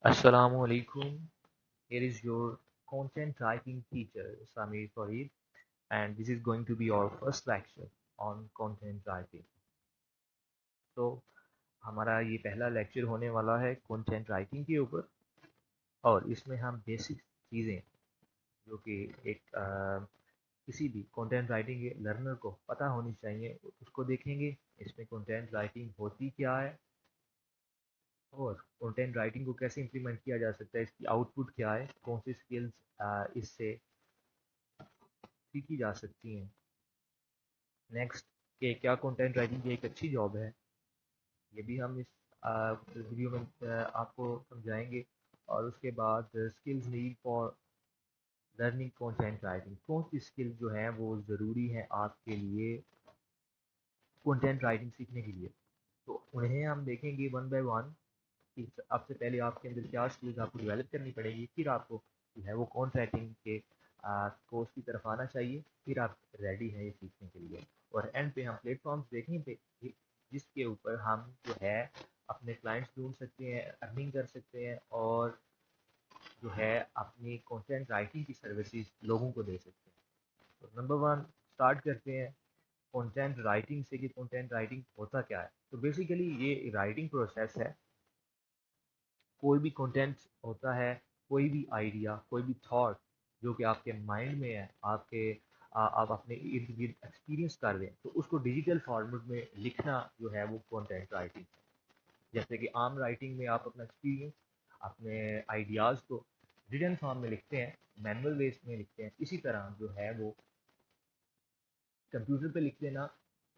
Assalamu alaikum. Here is your content writing teacher Samir Farid, and this is going to be our first lecture on content writing. तो हमारा ये पहला lecture होने वाला है content writing के ऊपर, और इसमें हम बेसिक चीज़ें जो कि एक किसी भी कंटेंट राइटिंग के लर्नर को पता होनी चाहिए उसको देखेंगे। इसमें कंटेंट राइटिंग होती क्या है और कंटेंट राइटिंग को कैसे इम्प्लीमेंट किया जा सकता है, इसकी आउटपुट क्या है, कौन सी स्किल्स इससे सीखी जा सकती हैं। नेक्स्ट, कि क्या कंटेंट राइटिंग की एक अच्छी जॉब है, ये भी हम इस वीडियो में आपको समझाएंगे। और उसके बाद skills need for learning content writing, कौन सी स्किल जो है वो ज़रूरी है आपके लिए कंटेंट राइटिंग सीखने के लिए। तो उन्हें हम देखेंगे वन बाय वन कि सबसे पहले आपके अंदर क्या स्किल्स आपको डेवलप करनी पड़ेगी, फिर आपको जो है वो कंटेंट राइटिंग के कोर्स की तरफ आना चाहिए, फिर आप रेडी हैं ये सीखने के लिए। और एंड पे हम प्लेटफॉर्म्स देखेंगे जिसके ऊपर हम जो है अपने क्लाइंट्स ढूंढ सकते हैं, अर्निंग कर सकते हैं, और जो है अपनी कंटेंट राइटिंग की सर्विसेज लोगों को दे सकते हैं। तो नंबर वन स्टार्ट करते हैं कंटेंट राइटिंग से कि कंटेंट राइटिंग होता क्या है। तो बेसिकली ये राइटिंग प्रोसेस है। कोई भी कंटेंट होता है, कोई भी आइडिया, कोई भी थॉट जो कि आपके माइंड में है, आप अपने इर्द गिर्द एक्सपीरियंस कर रहे हैं, तो उसको डिजिटल फॉर्मेट में लिखना जो है वो कंटेंट राइटिंग है। जैसे कि आम राइटिंग में आप अपना एक्सपीरियंस, अपने आइडियाज़ को रिटन फॉर्म में लिखते हैं, मैनुअल बेस में लिखते हैं, इसी तरह जो है वो कंप्यूटर पे लिख देना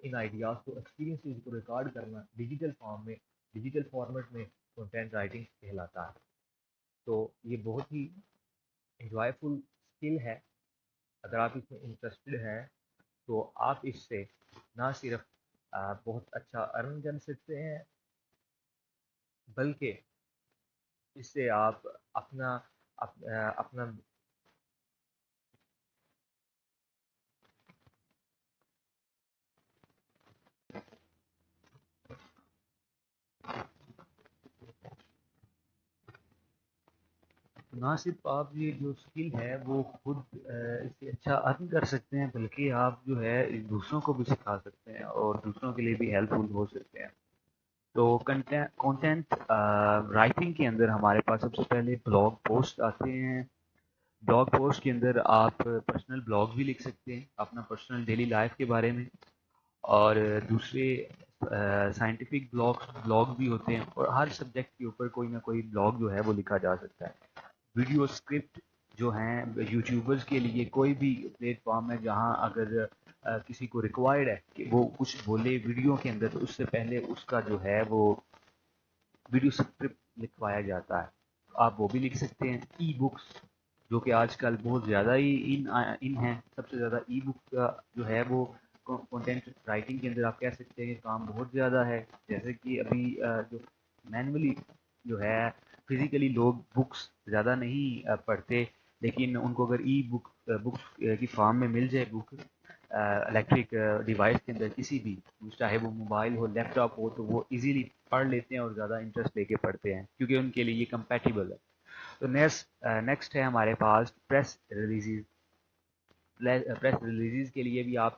इन आइडियाज़ को, एक्सपीरियंस को रिकॉर्ड करना डिजिटल फॉर्म में, डिजिटल फॉर्मेट में कंटेंट राइटिंग कहलाता है। तो ये बहुत ही इंजॉयफुल स्किल है। अगर आप इसमें इंटरेस्टेड हैं तो आप इससे ना सिर्फ बहुत अच्छा अर्न कर सकते हैं, बल्कि इससे आप अपना अपना ना सिर्फ आप ये जो स्किल है वो खुद इससे अच्छा अर्न कर सकते हैं, बल्कि आप जो है दूसरों को भी सिखा सकते हैं और दूसरों के लिए भी हेल्पफुल हो सकते हैं। तो कंटेंट राइटिंग के अंदर हमारे पास सबसे पहले ब्लॉग पोस्ट आते हैं। ब्लॉग पोस्ट के अंदर आप पर्सनल ब्लॉग भी लिख सकते हैं अपना पर्सनल डेली लाइफ के बारे में, और दूसरे साइंटिफिक ब्लॉग भी होते हैं, और हर सब्जेक्ट के ऊपर कोई ना कोई ब्लॉग जो है वो लिखा जा सकता है। वीडियो स्क्रिप्ट जो हैं यूट्यूबर्स के लिए कोई भी प्लेटफॉर्म है जहां अगर किसी को रिक्वायर्ड है कि वो कुछ बोले वीडियो के अंदर, तो उससे पहले उसका जो है वो वीडियो स्क्रिप्ट लिखवाया जाता है। आप वो भी लिख सकते हैं। ई बुक्स जो कि आजकल बहुत ज़्यादा ही इन है, सबसे ज़्यादा ई बुक का जो है वो कंटेंट राइटिंग के अंदर आप कह सकते हैं कि काम बहुत ज़्यादा है। जैसे कि अभी जो मैनुअली जो है फिजिकली लोग बुक्स ज़्यादा नहीं पढ़ते, लेकिन उनको अगर ई बुक्स की फॉर्म में मिल जाए बुक इलेक्ट्रिक डिवाइस के अंदर किसी भी, चाहे वो मोबाइल हो, लैपटॉप हो, तो वो इजीली पढ़ लेते हैं और ज़्यादा इंटरेस्ट लेके पढ़ते हैं क्योंकि उनके लिए ये कंपैटिबल है। तो नेक्स्ट है हमारे पास प्रेस रिलीजेज। प्रेस रिलीजेज के लिए भी आप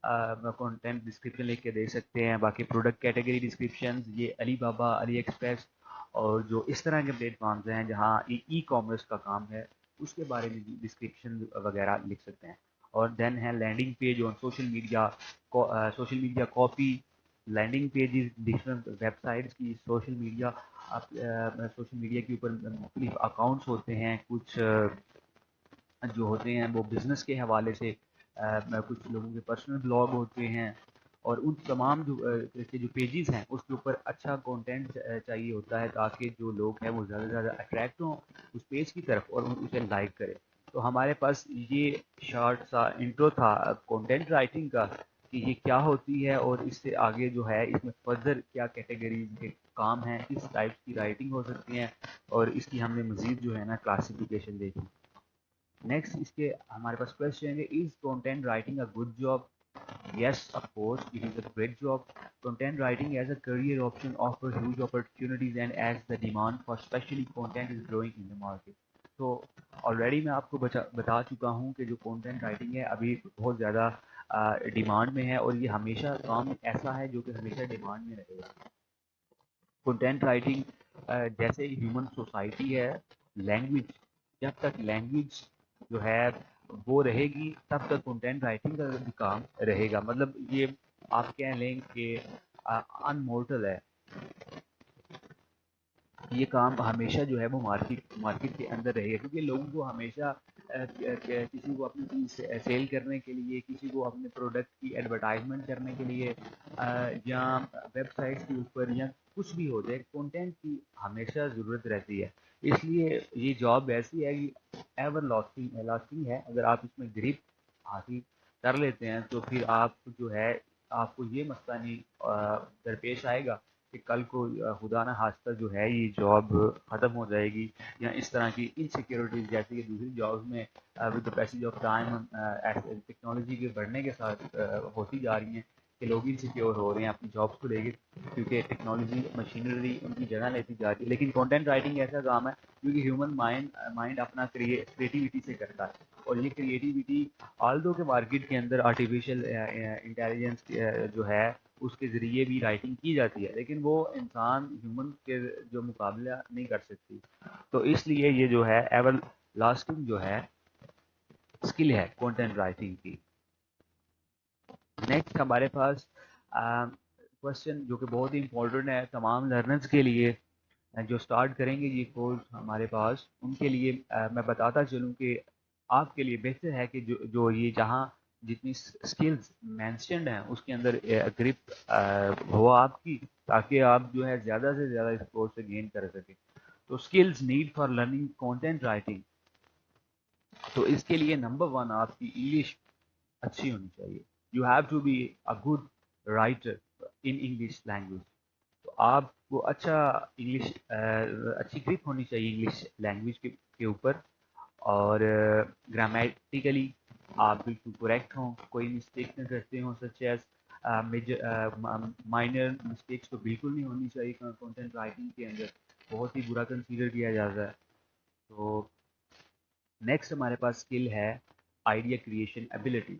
कंटेंट डिस्क्रिप्शन लिख के दे सकते हैं। बाकी प्रोडक्ट कैटेगरी डिस्क्रिप्शन, ये अली बाबा, अली एक्सप्रेस और जो इस तरह के प्लेटफॉर्म्स हैं जहाँ ई कॉमर्स का काम है, उसके बारे में डिस्क्रिप्शन वगैरह लिख सकते हैं। और देन है लैंडिंग पेज और social media copy, landing pages different websites की, सोशल मीडिया, आप सोशल मीडिया के ऊपर मुख्तलिफ अकाउंट्स होते हैं, कुछ जो होते हैं वो बिज़नेस के हवाले से, कुछ लोगों के पर्सनल ब्लॉग होते हैं, और उन तमाम जो के जो पेजेस हैं उसके ऊपर अच्छा कंटेंट चाहिए होता है ताकि जो लोग हैं वो ज़्यादा से ज़्यादा अट्रैक्ट हों उस पेज की तरफ और उसे लाइक करें। तो हमारे पास ये शॉर्ट सा इंट्रो था कंटेंट राइटिंग का कि ये क्या होती है, और इससे आगे जो है इसमें फर्दर क्या कैटेगरीज के काम हैं, किस टाइप की राइटिंग हो सकती हैं, और इसकी हमने मज़ीद जो है ना क्लासिफिकेशन देखी। नेक्स्ट इसके हमारे पास क्वेश्चन है, is content writing a good job. Yes, of course, it is a great job. Content writing as a career option offers huge opportunities, and as the demand for specially content is growing in the market. तो already मैं आपको बता चुका हूँ कि जो content writing है अभी बहुत ज़्यादा डिमांड में है, और ये हमेशा काम ऐसा है जो कि हमेशा डिमांड में रहेगा। कंटेंट राइटिंग जैसे ह्यूमन सोसाइटी है, लैंग्वेज, जब तक लैंग्वेज जो है वो रहेगी तब तक कंटेंट राइटिंग का भी काम रहेगा। मतलब ये आप कह लें कि अनमोर्टल है, ये काम हमेशा जो है वो मार्केट मार्केट के अंदर रहेगा, क्योंकि लोगों को हमेशा किसी को अपनी चीज़ सेल करने के लिए, किसी को अपने प्रोडक्ट की एडवर्टाइजमेंट करने के लिए, या वेबसाइट्स के ऊपर या कुछ भी हो जाए, कंटेंट की हमेशा ज़रूरत रहती है। इसलिए ये जॉब ऐसी है कि एवर लास्टिंग लास्टिंग है। अगर आप इसमें ग्रिप हासिल कर लेते हैं तो फिर आप जो है आपको ये मसला नहीं दरपेश आएगा कि कल को खुदा ना खास्ता जो है ये जॉब ख़त्म हो जाएगी, या इस तरह की इनसिक्योरिटीज़ जैसे कि दूसरी जॉब्स में with the passage of time technology के बढ़ने के साथ होती जा रही हैं कि लोग इनसिक्योर हो रहे हैं अपनी जॉब्स को लेके, क्योंकि टेक्नोलॉजी मशीनरी उनकी जगह लेती जा रही है। लेकिन कंटेंट राइटिंग ऐसा काम है क्योंकि ह्यूमन माइंड माइंड अपना क्रिएटिविटी से करता है, और ये क्रिएटिविटी आल्दो के मार्केट के अंदर आर्टिफिशियल इंटेलिजेंस जो है उसके ज़रिए भी राइटिंग की जाती है, लेकिन वो इंसान ह्यूमन के जो मुकाबला नहीं कर सकती। तो इसलिए ये जो है एवर लास्टिंग जो है स्किल है कंटेंट राइटिंग की। नेक्स्ट हमारे पास क्वेश्चन जो कि बहुत ही इंपॉर्टेंट है तमाम लर्नर्स के लिए जो स्टार्ट करेंगे ये कोर्स हमारे पास, उनके लिए मैं बताता चलूँ कि आपके लिए बेहतर है कि जो ये जहाँ जितनी स्किल्स मेंशन्ड हैं उसके अंदर ग्रिप हो आपकी, ताकि आप जो है ज़्यादा से ज़्यादा इस कोर्स से गेन कर सकें। तो skills need for learning content writing, तो इसके लिए नंबर वन आपकी इंग्लिश अच्छी होनी चाहिए। You have to be a good writer in English language. तो आपको अच्छा इंग्लिश अच्छी ग्रिप होनी चाहिए इंग्लिश लैंग्वेज के ऊपर, और ग्रामेटिकली आप बिल्कुल करेक्ट हों, कोई मिस्टेक न करते हों, such as major minor mistakes तो बिल्कुल नहीं होनी चाहिए कंटेंट राइटिंग के अंदर, बहुत ही बुरा कंसीडर किया जाता है। तो नेक्स्ट हमारे पास स्किल है idea creation ability.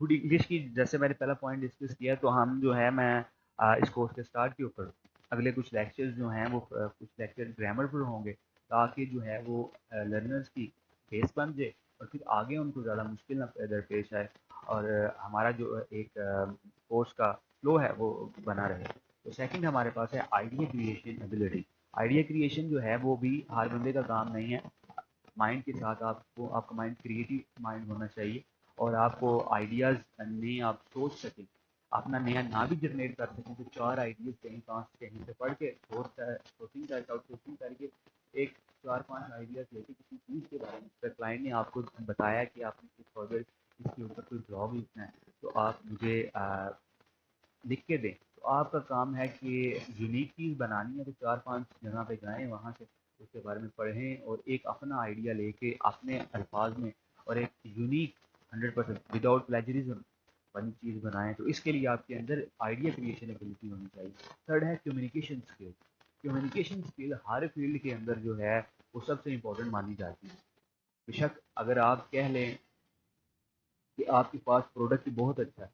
Good English की जैसे मैंने पहला पॉइंट डिस्कस किया, तो हम जो है मैं इस कोर्स के स्टार्ट के ऊपर अगले कुछ लेक्चर्स जो हैं वो कुछ लेक्चर ग्रामर पर होंगे, ताकि जो है वो लर्नर्स की बेस बन जाए और फिर आगे उनको ज़्यादा मुश्किल ना दरपेश आए, और हमारा जो एक कोर्स का फ्लो है वो बना रहे। तो सेकंड हमारे पास है idea creation ability. Idea creation जो है वो भी हर बंदे का काम नहीं है। माइंड के साथ आपको आपका माइंड क्रिएटिव माइंड होना चाहिए, और आपको आइडियाज़ नए आप सोच सकें, अपना नया ना भी जनरेट कर सकें, तो चार आइडियाज़ कहीं पाँच कहीं से पढ़ के सोचिंग आउटसोर्सिंग करके एक चार पांच आइडियाज़ लेके किसी चीज़ के बारे में, अगर क्लाइंट ने आपको बताया कि आपने कुछ फर्दर इसके ऊपर कोई ब्लॉग लिखना है तो आप मुझे लिख के दें, तो आपका काम है कि यूनिक चीज़ बनानी है, तो चार पांच जगह पे जाएं, वहाँ से उसके बारे में पढ़ें और एक अपना आइडिया लेके अपने अल्फाज में और एक यूनिक 100% विदाउट प्लेजरिज्म वाली चीज़ बनाएं। तो इसके लिए आपके अंदर आइडिया क्रिएशन एबिलिटी होनी चाहिए। थर्ड है कम्युनिकेशन स्किल। कम्युनिकेशन स्किल हर फील्ड के अंदर जो है वो सबसे इम्पोर्टेंट मानी जाती है। बेशक अगर आप कह लें कि आपके पास प्रोडक्ट बहुत अच्छा है,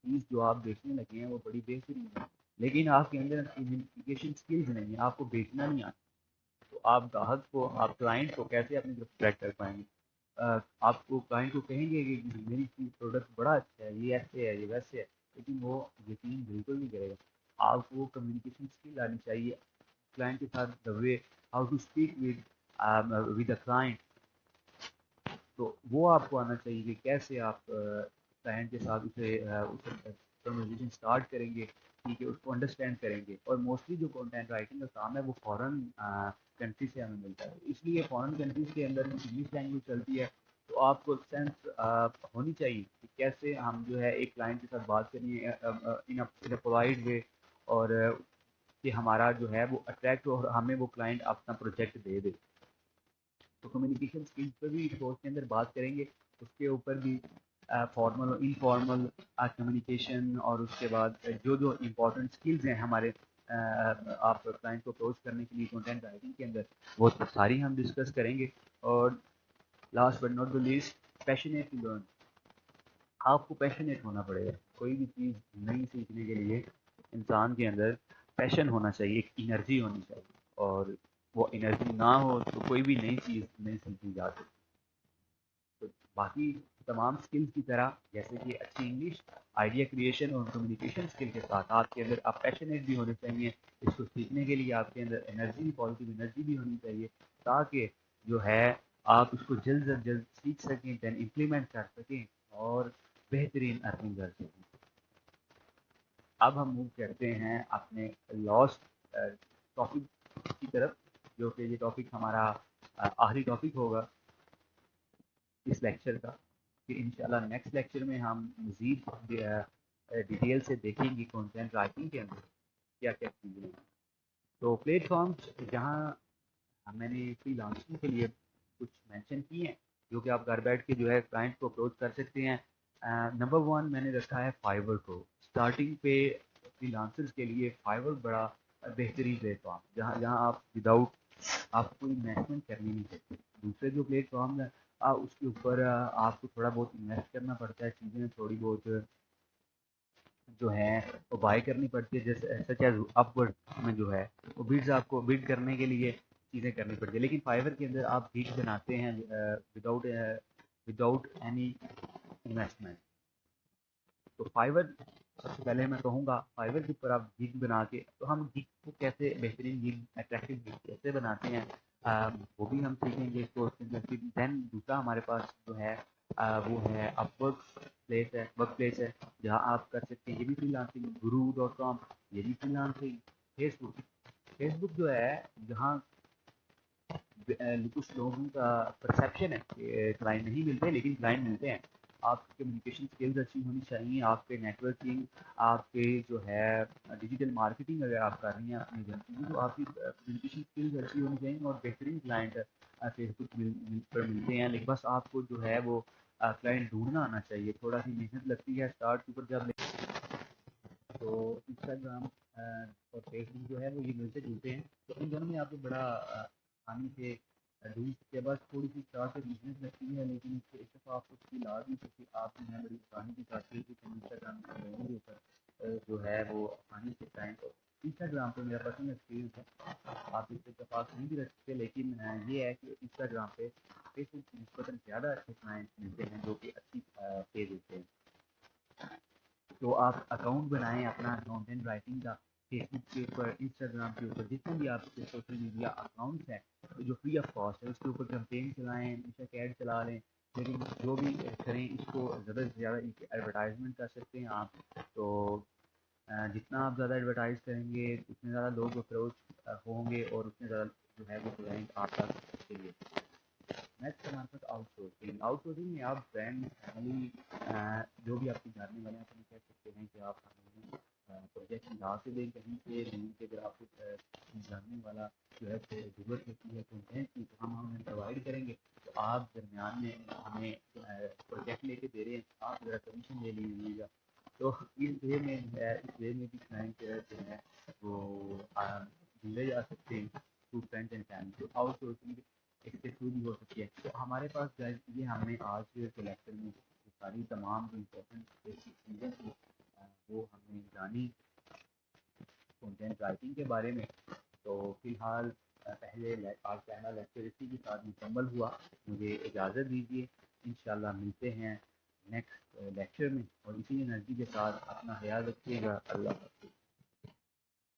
चीज़ जो आप बेचने लगे हैं वो बड़ी बेहतरीन है, लेकिन आपके अंदर कम्युनिकेशन स्किल्स नहीं है, आपको बेचना नहीं आता, तो आप ग्राहक को, आप क्लाइंट को कैसे अपनी तरफ अट्रैक्ट कर पाएंगे? आपको क्लाइंट को कहेंगे कि मेरी चीज़ प्रोडक्ट बड़ा अच्छा है, ये ऐसे है, ये वैसे है, लेकिन वो यकीन बिल्कुल नहीं करेगा। आपको कम्युनिकेशन स्किल आनी चाहिए क्लाइंट के साथ, the way how to speak with the client. तो वो आपको आना चाहिए कि कैसे आप क्लाइंट के साथ उसे कन्वर्सेशन स्टार्ट करेंगे, ठीक है, उसको अंडरस्टैंड करेंगे। और मोस्टली जो कंटेंट राइटिंग का काम है वो फॉरेन कंट्री से हमें मिलता है, इसलिए फॉरेन कंट्रीज के अंदर इंग्लिश लैंग्वेज चलती है, तो आपको सेंस होनी चाहिए कि कैसे हम जो है एक क्लाइंट के साथ बात करनी है इन अ पोलाइट वे, और कि हमारा जो है वो अट्रैक्ट हो और हमें वो क्लाइंट अपना प्रोजेक्ट दे दे। तो कम्युनिकेशन स्किल्स पर भी कोर्स के अंदर बात करेंगे, उसके ऊपर भी فارمل اور انفارمل کمیونیکیشن، اور اس کے بعد جو جو امپورٹنٹ اسکلز ہیں ہمارے آپ کلائنٹ کو اپروچ کرنے کے لیے کنٹینٹ رائٹنگ کے اندر، وہ ساری ہم ڈسکس کریں گے. اور last but not the least, passionate to learn. آپ کو پیشنیٹ ہونا پڑے گا. کوئی بھی چیز نئی سیکھنے کے لیے انسان کے اندر پیشن ہونا چاہیے، ایک انرجی ہونی چاہیے، اور وہ انرجی نہ ہو تو کوئی بھی نئی چیز نہیں سیکھی جا سکتی. تو باقی تمام اسکلز کی طرح، جیسے کہ اچھی انگلش، آئیڈیا کریشن اور کمیونیکیشن اسکل کے ساتھ آپ کے اندر آپ پیشنیٹ بھی ہونے چاہیے. اس کو سیکھنے کے لیے آپ کے اندر انرجی، پازیٹیو انرجی بھی ہونی چاہیے، تاکہ جو ہے آپ اس کو جلد از جلد سیکھ سکیں، دین امپلیمنٹ کر سکیں اور بہترین ارننگ کر سکیں. اب ہم موو کرتے ہیں اپنے لاسٹ ٹاپک کی طرف، جو کہ یہ ٹاپک ہمارا آخری ٹاپک ہوگا اس لیکچر کا، کہ انشاءاللہ نیکسٹ لیکچر میں ہم مزید ڈیٹیل سے دیکھیں گے کنٹینٹ رائٹنگ کے اندر کیا کیا چیزیں ہیں. تو پلیٹ فارمس جہاں میں نے فری لانسنگ کے لیے کچھ مینشن کی ہیں، جو کہ آپ گھر بیٹھ کے جو ہے کلائنٹ کو اپروچ کر سکتے ہیں. نمبر ون میں نے رکھا ہے فائبر کو. اسٹارٹنگ پہ فری لانسرز کے لیے فائبر بڑا بہترین پلیٹ فارم، جہاں آپ وداؤٹ آپ کوئی انویسٹمنٹ کرنی نہیں چاہتے. دوسرے جو پلیٹ فارم ہے اس کے اوپر آپ کو تھوڑا بہت انویسٹ کرنا پڑتا ہے، چیزیں تھوڑی بہت جو ہے وہ بائی کرنی پڑتی ہے، جیسے سچ ایز اپ ورڈ میں جو ہے وہ بیڈز آپ کو بیڈ کرنے کے لیے چیزیں کرنی پڑتی ہے. لیکن فائبر کے اندر آپ گیگ بناتے ہیں وداؤٹ اینی انویسٹمنٹ. تو فائبر سب سے پہلے میں کہوں گا فائبر کے اوپر آپ گیگ بنا کے، تو ہم گیگ کو کیسے بہترین گیگ اٹریکٹیو گیگ کیسے بناتے ہیں وہ بھی ہم سیکھیں گے اس کو. دین دوسرا ہمارے پاس جو ہے وہ ہے اپ ورک پلیس ہے جہاں آپ کر سکتے ہیں. یہ بھی فری لانسنگ. guru.com یہ بھی فری لانسنگ. فیس بک جو ہے جہاں کچھ لوگوں کا پرسیپشن ہے کہ کلائنٹ نہیں ملتے، لیکن کلائنٹ ملتے ہیں. آپ کی کمیونیکیشن اسکلز اچھی ہونی چاہیے، آپ کے نیٹ ورکنگ، آپ کے جو ہے ڈیجیٹل مارکیٹنگ اگر آپ کر رہی ہیں اپنی ایجنسی کی، تو آپ کی کمیونیکیشن اسکلز اچھی ہونی چاہیے اور بہترین کلائنٹ فیس بک پر ملتے ہیں. لیکن بس آپ کو جو ہے وہ کلائنٹ ڈھونڈنا آنا چاہیے. تھوڑا سی محنت لگتی ہے اسٹارٹ کے اوپر جب، تو انسٹاگرام اور فیس بک جو ہے وہ یہ ملتے جلتے ہیں، تو ان دونوں میں آپ کو بڑا آسانی سے ڈھونڈ سکتے ہیں. بس تھوڑی سی اسٹارٹ سے محنت لگتی ہے، لیکن اس سے ایک دفعہ آپ اس کی لاز نہیں سکتی. آپ جو ہے بڑی آسانی کے ساتھ انسٹاگرام کے اوپر جو ہے وہ آسانی سے کلائنٹ. انسٹاگرام پہ میرا پرسنل ایکسپیرینس ہے، آپ اس سے اتفاق نہیں بھی رکھ سکتے، لیکن یہ ہے کہ انسٹاگرام پہ فیس بک کی نسبتاً زیادہ اچھے کلائنٹ ملتے ہیں جو کہ اچھی پیج ہوتے ہیں. تو آپ اکاؤنٹ بنائیں اپنا کنٹینٹ رائٹنگ کا فیس بک کے اوپر، انسٹاگرام کے اوپر، جتنے بھی آپ کے سوشل میڈیا اکاؤنٹس ہیں جو فری آف کاسٹ ہے، اس کے اوپر کمپین چلائیں، بیشک ایڈ چلا لیں. لیکن جو بھی کریں اس کو زیادہ سے زیادہ ایڈورٹائزمنٹ کر سکتے ہیں آپ. تو جتنا آپ زیادہ ایڈورٹائز کریں گے اتنے زیادہ لوگ اپروچ ہوں گے اور اتنے زیادہ جو ہے وہ کلائنٹ آپ تک کے لیے. نیکسٹ ہمارے pass out sourcing. Out sourcing میں آپ برانڈ فیملی جو بھی آپ کے جاننے والے ہیں اپنے کہہ سکتے ہیں کہ آپ پروجیکٹ لا کے دیں کہیں سے نہیں، کہ اگر آپ کو جاننے والا جو ہے ضرورت ہوتی ہے کنٹینٹ کی تو ہم انہیں پرووائڈ کریں گے. تو آپ درمیان میں ہمیں پروجیکٹ لے کے دے رہے ہیں، آپ ذرا کمیشن لے لیجیے گا. تو اس وے میں اس وے میں بھی کلائنٹ جو ہے وہ ڈھونڈے جا سکتے ہیں تھرو فرینڈس اینڈ فیملی. تو آؤٹ سورسنگ اس کے تھرو بھی ہو سکتی ہے. تو ہمارے پاس یہ ہم نے آج کے لیکچر میں ساری تمام امپورٹنٹ چیزیں تھیں وہ ہم نے جانی کنٹینٹ رائٹنگ کے بارے میں. تو فی الحال پہلے آج پہلا لیکچر اسی کے ساتھ مکمل ہوا. مجھے اجازت دیجیے، انشاءاللہ ملتے ہیں نیکسٹ لیکچر میں، اور اسی انرجی کے ساتھ اپنا خیال رکھیے گا. اللہ حافظ.